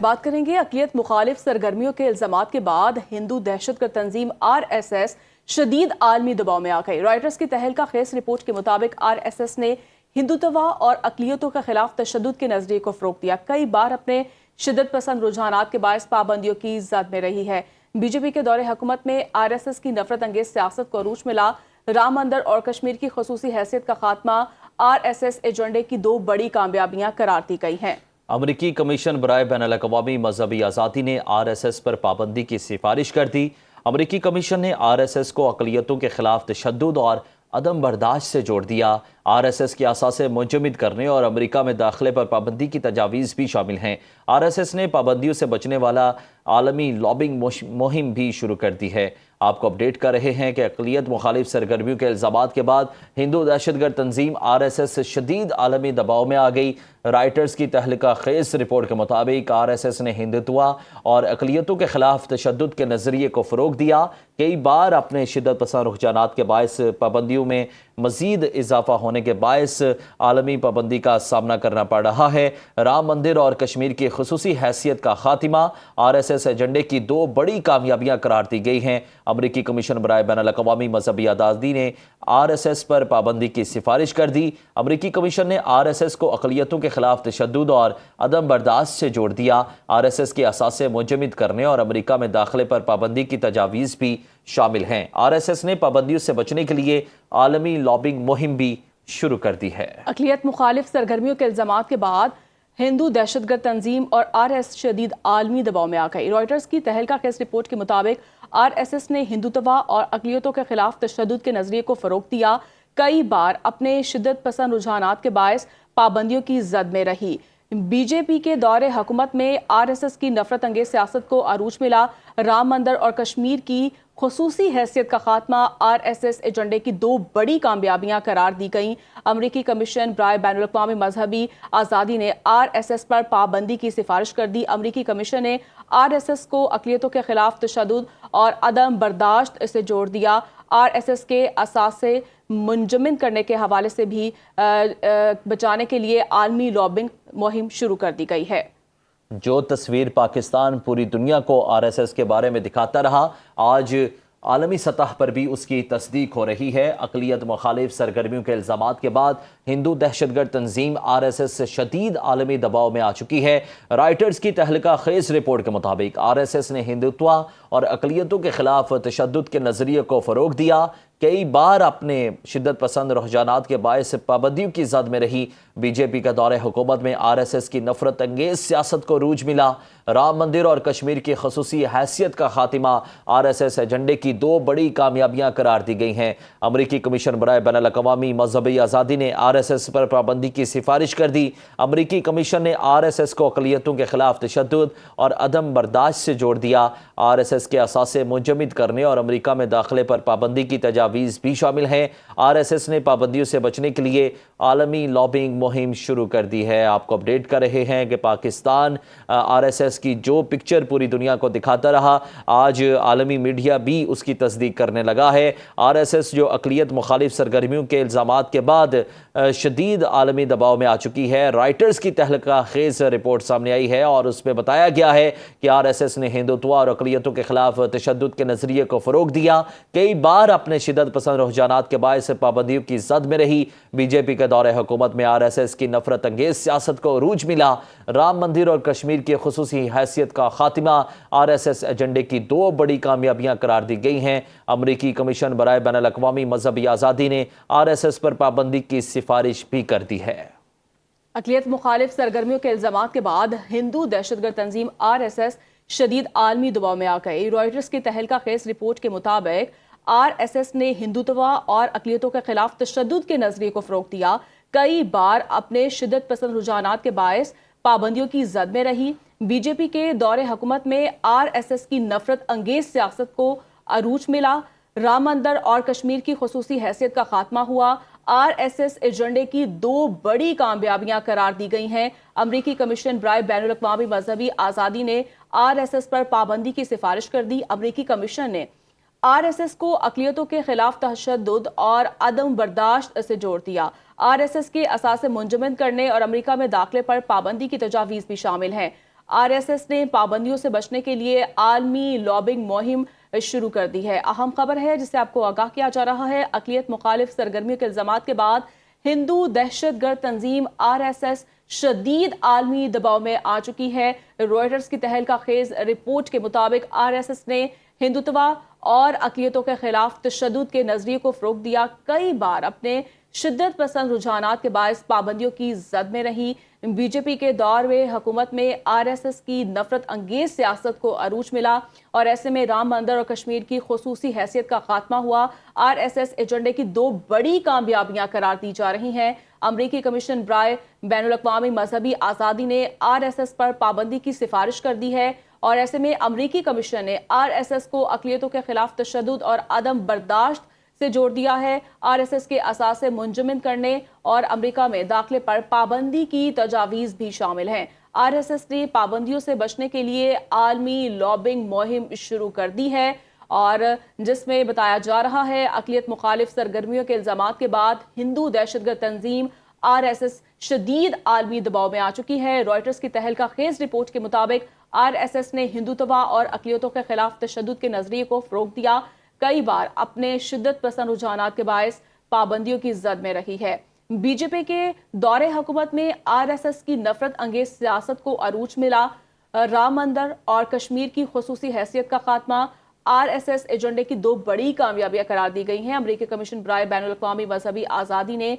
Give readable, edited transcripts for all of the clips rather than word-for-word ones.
بات کریں گے اقلیت مخالف سرگرمیوں کے الزامات کے بعد ہندو دہشت گرد تنظیم RSS شدید عالمی دباؤ میں آ گئی۔ رائٹرز کی تحلقہ خیز رپورٹ کے مطابق RSS نے ہندوتوا اور اقلیتوں کے خلاف تشدد کے نظریے کو فروغ دیا۔ کئی بار اپنے شدت پسند رجحانات کے باعث پابندیوں کی زد میں رہی ہے۔ بی جے پی کے دور حکومت میں RSS کی نفرت انگیز سیاست کو عروج ملا۔ رام مندر اور کشمیر کی خصوصی حیثیت کا خاتمہ RSS ایجنڈے کی دو بڑی کامیابیاں قرار دی گئی ہیں۔ امریکی کمیشن برائے بین الاقوامی مذہبی آزادی نے RSS پر پابندی کی سفارش کر دی۔ امریکی کمیشن نے RSS کو اقلیتوں کے خلاف تشدد اور عدم برداشت سے جوڑ دیا۔ RSS کے اثاثے منجمد کرنے اور امریکہ میں داخلے پر پابندی کی تجاویز بھی شامل ہیں۔ RSS نے پابندیوں سے بچنے والا عالمی لابنگ مہم بھی شروع کر دی ہے۔ آپ کو اپڈیٹ کر رہے ہیں کہ اقلیت مخالف سرگرمیوں کے الزامات کے بعد ہندو دہشت گرد تنظیم RSS شدید عالمی دباؤ میں آ گئی۔ رائٹرز کی تحلقہ خیز رپورٹ کے مطابق RSS نے ہندوتوا اور اقلیتوں کے خلاف تشدد کے نظریے کو فروغ دیا۔ کئی بار اپنے شدت پسند رجحانات کے باعث پابندیوں میں مزید اضافہ ہونے کے باعث عالمی پابندی کا سامنا کرنا پڑ رہا ہے۔ رام مندر اور کشمیر کی خصوصی حیثیت کا خاتمہ RSS ایجنڈے کی دو بڑی کامیابیاں قرار دی گئی ہیں۔ امریکی کمیشن برائے بین الاقوامی مذہبی آزادی نے RSS پر پابندی کی سفارش کر دی۔ امریکی کمیشن نے RSS کو اقلیتوں کے خلاف تشدد اور عدم برداشت سے جوڑ دیا۔ RSS کے اثاثے منجمد کرنے اور امریکہ میں داخلے پر پابندی کی تجاویز بھی شامل ہیں۔ RSS نے پابندیوں سے بچنے کے لیے عالمی لابنگ مہم بھی شروع کر دی ہے۔ اقلیت مخالف سرگرمیوں کے الزامات کے بعد ہندو دہشت گرد تنظیم اور RSS شدید عالمی دباؤ میں آ گئی۔ رائٹرز کی تحلقہ خیز رپورٹ کے مطابق RSS نے ہندوتوا اور اقلیتوں کے خلاف تشدد کے نظریے کو فروغ دیا۔ کئی بار اپنے شدت پسند رجحانات کے باعث پابندیوں کی زد میں رہی۔ بی جے پی کے دور حکومت میں RSS کی نفرت انگیز سیاست کو عروج ملا۔ رام مندر اور کشمیر کی خصوصی حیثیت کا خاتمہ RSS ایجنڈے کی دو بڑی کامیابیاں قرار دی گئیں۔ امریکی کمیشن برائے بین الاقوامی مذہبی آزادی نے RSS پر پابندی کی سفارش کر دی۔ امریکی کمیشن نے RSS کو اقلیتوں کے خلاف تشدد اور عدم برداشت سے جوڑ دیا۔ RSS کے اثاثے منجمد کرنے کے حوالے سے بھی بچانے کے لیے عالمی لابنگ مہم شروع کر دی گئی ہے۔ جو تصویر پاکستان پوری دنیا کو RSS کے بارے میں دکھاتا رہا، آج عالمی سطح پر بھی اس کی تصدیق ہو رہی ہے۔ اقلیت مخالف سرگرمیوں کے الزامات کے بعد ہندو دہشت گرد تنظیم RSS شدید عالمی دباؤ میں آ چکی ہے۔ رائٹرز کی تحلقہ خیز رپورٹ کے مطابق RSS نے ہندوتوا اور اقلیتوں کے خلاف تشدد کے نظریے کو فروغ دیا۔ کئی بار اپنے شدت پسند رجحانات کے باعث پابندیوں کی زد میں رہی۔ بی جے پی کا دور حکومت میں RSS کی نفرت انگیز سیاست کو عروج ملا۔ رام مندر اور کشمیر کی خصوصی حیثیت کا خاتمہ RSS ایجنڈے کی دو بڑی کامیابیاں قرار دی گئی ہیں۔ امریکی کمیشن برائے بین الاقوامی مذہبی آزادی نے RSS پر پابندی کی سفارش کر دی۔ امریکی کمیشن نے RSS کو اقلیتوں کے خلاف تشدد اور عدم برداشت سے جوڑ دیا۔ RSS کے اثاثے منجمد کرنے اور امریکہ میں داخلے پر پابندی کی تجاویز بھی شامل ہیں۔ RSS نے پابندیوں سے بچنے کے لیے عالمی لابنگ مہم شروع کر دی ہے۔ آپ کو اپڈیٹ کر رہے ہیں کہ پاکستان RSS کی جو پکچر پوری دنیا کو دکھاتا رہا، آج عالمی میڈیا بھی اس کی تصدیق کرنے لگا ہے۔ RSS جو اقلیت مخالف سرگرمیوں کے الزامات کے بعد شدید عالمی دباؤ میں آ چکی ہے۔ رائٹرز کی تحلقہ خیز رپورٹ سامنے آئی ہے اور اس میں بتایا گیا ہے کہ RSS نے ہندوتوا اور اقلیتوں کے خلاف تشدد کے نظریے کو فروغ دیا۔ کئی بار اپنے شدت پسند رجحانات کے باعث پابندیوں کی زد میں رہی۔ بی جے پی کے دور حکومت میں RSS کی نفرت انگیز سیاست کو عروج ملا۔ رام مندر اور کشمیر کی خصوصی حیثیت کا خاتمہ RSS ایجنڈے کی دو بڑی کامیابیاں قرار دی گئی ہیں۔ امریکی کمیشن برائے بین الاقوامی مذہبی آزادی نے RSS پر پابندی کی سفارش بھی کر دی ہے۔ اقلیت مخالف سرگرمیوں کے الزامات کے بعد ہندو دہشت گرد تنظیم RSS شدید عالمی دباؤ میں آ گئی۔ رائٹرز کی تحلقہ خیز رپورٹ کے مطابق RSS نے ہندوتوا اور اقلیتوں کے خلاف تشدد کے نظریے کو فروغ دیا۔ کئی بار اپنے شدت پسند رجحانات کے باعث پابندیوں کی زد میں رہی۔ بی جے پی کے دور حکومت میں RSS کی نفرت انگیز سیاست کو عروج ملا۔ رام مندر اور کشمیر کی خصوصی حیثیت کا خاتمہ ہوا۔ RSS ایجنڈے کی دو بڑی کامیابیاں قرار دی گئی ہیں۔ امریکی کمیشن برائے بین الاقوامی مذہبی آزادی نے RSS پر پابندی کی سفارش کر دی۔ امریکی کمیشن نے RSS کو اقلیتوں کے خلاف تشدد اور عدم برداشت سے جوڑ دیا۔ RSS کے اثاثے منجمد کرنے اور امریکہ میں داخلے پر پابندی کی تجاویز بھی شامل ہیں۔ RSS نے پابندیوں سے بچنے کے لیے عالمی لابنگ مہم شروع کر دی ہے۔ اہم خبر ہے جسے آپ کو آگاہ کیا جا رہا ہے، اقلیت مخالف سرگرمیوں کے الزامات کے بعد ہندو دہشت گرد تنظیم RSS شدید عالمی دباؤ میں آ چکی ہے۔ روئٹرز کی تہلکہ خیز رپورٹ کے مطابق RSS نے ہندوتوا اور اقلیتوں کے خلاف تشدد کے نظریے کو فروغ دیا، کئی بار اپنے شدت پسند رجحانات کے باعث پابندیوں کی زد میں رہی۔ بی جے پی کے دور میں حکومت میں RSS کی نفرت انگیز سیاست کو عروج ملا اور ایسے میں رام مندر اور کشمیر کی خصوصی حیثیت کا خاتمہ ہوا۔ RSS ایجنڈے کی دو بڑی کامیابیاں قرار دی جا رہی ہیں۔ امریکی کمیشن برائے بین الاقوامی مذہبی آزادی نے RSS پر پابندی کی سفارش کر دی ہے اور ایسے میں امریکی کمیشن نے RSS کو اقلیتوں کے خلاف تشدد اور عدم برداشت سے جوڑ دیا ہے۔ RSS کے اثاثے منجمد کرنے اور امریکہ میں داخلے پر پابندی کی تجاویز بھی شامل ہیں۔ RSS نے پابندیوں سے بچنے کے لیے عالمی لابنگ مہم شروع کر دی ہے اور جس میں بتایا جا رہا ہے اقلیت مخالف سرگرمیوں کے الزامات کے بعد ہندو دہشت گرد تنظیم RSS شدید عالمی دباؤ میں آ چکی ہے۔ روئٹرز کی تہلکہ خیز رپورٹ کے مطابق RSS نے ہندوتوا اور اقلیتوں کے خلاف تشدد کے نظریے کو فروغ دیا، کئی بار اپنے شدت پسند رجحانات کے باعث پابندیوں کی زد میں رہی ہے۔ بی جے پی کے دور حکومت میں RSS کی نفرت انگیز سیاست کو عروج ملا، رام مندر اور کشمیر کی خصوصی حیثیت کا خاتمہ RSS ایجنڈے کی دو بڑی کامیابیاں قرار دی گئی ہیں۔ امریکی کمیشن برائے بین الاقوامی مذہبی آزادی نے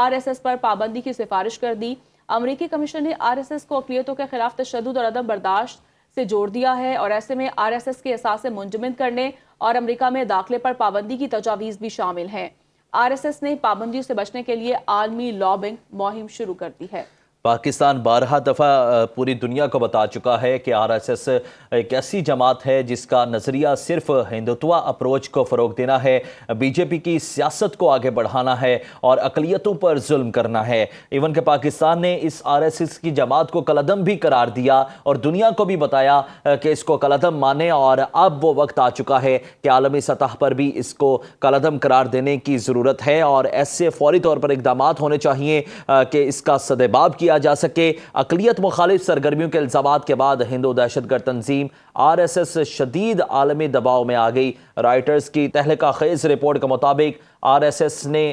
RSS پر پابندی کی سفارش کر دی۔ امریکی کمیشن نے RSS کو اقلیتوں کے خلاف تشدد اور عدم برداشت سے جوڑ دیا ہے اور ایسے میں RSS کے اثاثے منجمد کرنے اور امریکہ میں داخلے پر پابندی کی تجاویز بھی شامل ہیں۔ RSS نے پابندیوں سے بچنے کے لیے عالمی لابنگ مہم شروع کر دی ہے۔ پاکستان بارہا دفعہ پوری دنیا کو بتا چکا ہے کہ RSS ایک ایسی جماعت ہے جس کا نظریہ صرف ہندوتوا اپروچ کو فروغ دینا ہے، بی جے پی کی سیاست کو آگے بڑھانا ہے اور اقلیتوں پر ظلم کرنا ہے۔ ایون کہ پاکستان نے اس RSS کی جماعت کو کالعدم بھی قرار دیا اور دنیا کو بھی بتایا کہ اس کو کالعدم مانے، اور اب وہ وقت آ چکا ہے کہ عالمی سطح پر بھی اس کو کالعدم قرار دینے کی ضرورت ہے اور ایسے فوری طور پر اقدامات ہونے چاہیے کہ اس کا سدباب کیا جا سکے۔ اقلیت مخالف سرگرمیوں کے الزامات کے بعد ہندو دہشت گرد تنظیم RSS شدید عالمی دباؤ میں آ گئی۔ رائٹرز کی تہلکہ خیز رپورٹ کے مطابق RSS نے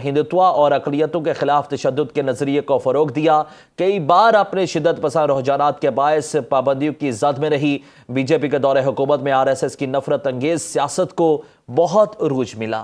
ہندوتوا اور اقلیتوں کے خلاف تشدد کے نظریے کو فروغ دیا، کئی بار اپنے شدت پسند رجحانات کے باعث پابندیوں کی زد میں رہی۔ بی جے پی کے دور حکومت میں RSS کی نفرت انگیز سیاست کو بہت عروج ملا۔